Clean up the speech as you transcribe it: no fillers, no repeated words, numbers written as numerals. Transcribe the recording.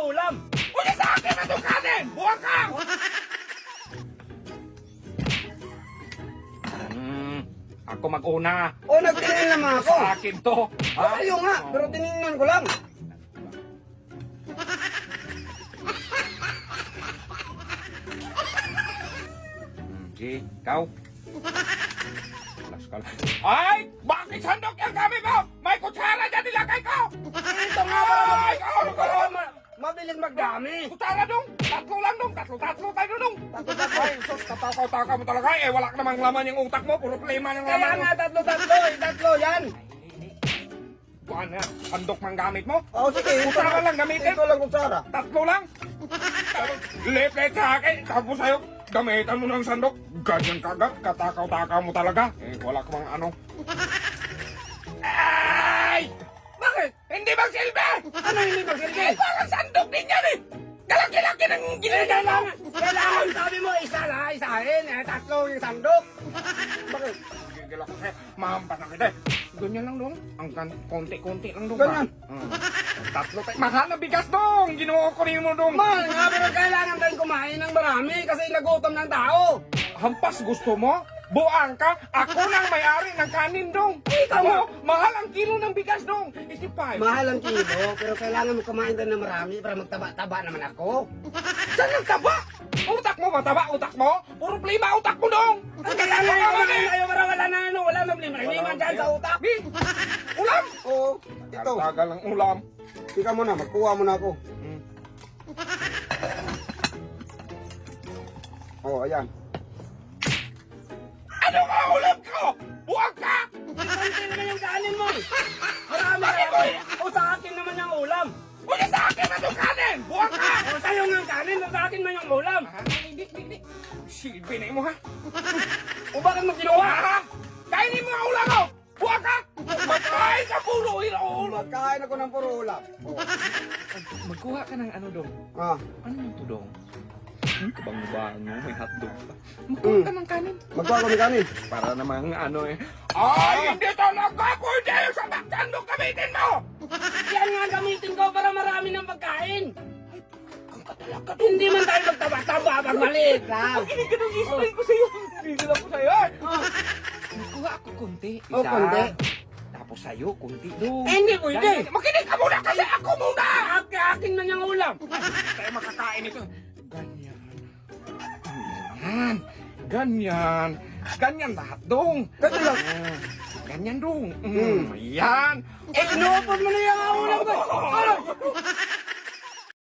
ulam. Uli sa akin na itong kanin! Buwag ka! Ako mag-una. O, nagtingin naman ako. Sa akin to. Sa'yo nga, pero tinignan ko lang. Sige, ikaw. Alas ka lang. Ay! Bakit sandok yung gamit mo? May kutsara dyan nilagay ko! Ito nga Ay! para mabilis magdami. Kutsara dong! Tatlo lang dong! Tatlo tayo dong! Tatlo. Ay, sus, tatakaw-takaw mo talaga. Eh, wala ka namang laman yung utak mo. Puro plema yung Kaya laman mo. nga, tatlo yan. Buwan na, sandok mang gamit mo? O, sige. Kutsara lang gamitin. Ito lang kutsara. Tatlo lang. Lip-lip sa akin. Tapos sa'yo, gamitan mo ng sandok. Ganyan kagat, katakaw-takaw mo talaga. Eh, wala ka mang ano. Ay! Bakit? Hindi bang silbi? Ano hindi magsilbi? Eh, parang sandok din yan eh. Galaki-laki ng ginagawa mo. Kailangan sabi mo, isa lang, isahin. Tatlo yung sandok. Bakit? Gigil ako sa'yo. Mahampas na kita eh. Ganyan lang dong. Ang konti-konti lang dong. Ganyan. Tatlo tayo. Mahal na bigas dong. Ginawa ko rin mo dong. Mahal nga, pero kailangan tayong kumain ng marami kasi nagutom ng tao. Hampas gusto mo? Buang ka? Ako nang may-ari ng kanin dong. Ikaw mo. Mahal ang kilo ng bigas dong. 85. Mahal ang kilo, pero kailangan mo kumain din ng marami para magtaba-taba naman ako. Saan ang taba? Utak mo ba taba? Utak mo? Puro plima utak mo dong. Ang kailangan mo kumain tayo para wala na ano, wala na liman dyan sa utak. Bi, ulam. Oo, ito. Tagal ng ulam. Tika mo na, magkuha mo na ako. Oh, ayan. Ano ka ulam ko? Buwag ka! Konti naman yung kanin mo. Marami Bakit na mo ako. O sa akin naman yung ulam. Uli sa akin na itong kanin! Buwag ka! O sa'yo nga ang kanin, o sa akin man yung ulam. Hindi. Silbi na mo ha? O bakit mo kinuha? Ha? Kainin mo ang ulam mo! Buwag ka! Magkain ka puro ulam! Magkain ako ng puro ulam. Magkuha ka ng ano dong? Ah, Ano yung to dong? Kabang-bango, may hotdog pa. Magkuha ka ng kanin. magkuha ko ng kanin. Para namang ano eh. Ay, hindi talaga! Pwede yung sa bagsandok gamitin mo! Yan nga gamitin ko para marami ng pagkain. Ang katalaga dong! Hindi man tayo magtaba-taba pag maliit lang. Hindi ka nang explain ko sa'yo. Hindi ako sa'yo. Magkuha ako konti. O, konti. Tapos sa'yo, konti doon. Eh, hindi pwede. Makinig ka muna kasi ako muna! Akin man yung ulam. Tayo makakain ito. Ganyan. Ganyan lahat dong. Ganito lang. Ganyan dong. Yan. Eh, inuupos mo na yung ulam ko. Ay!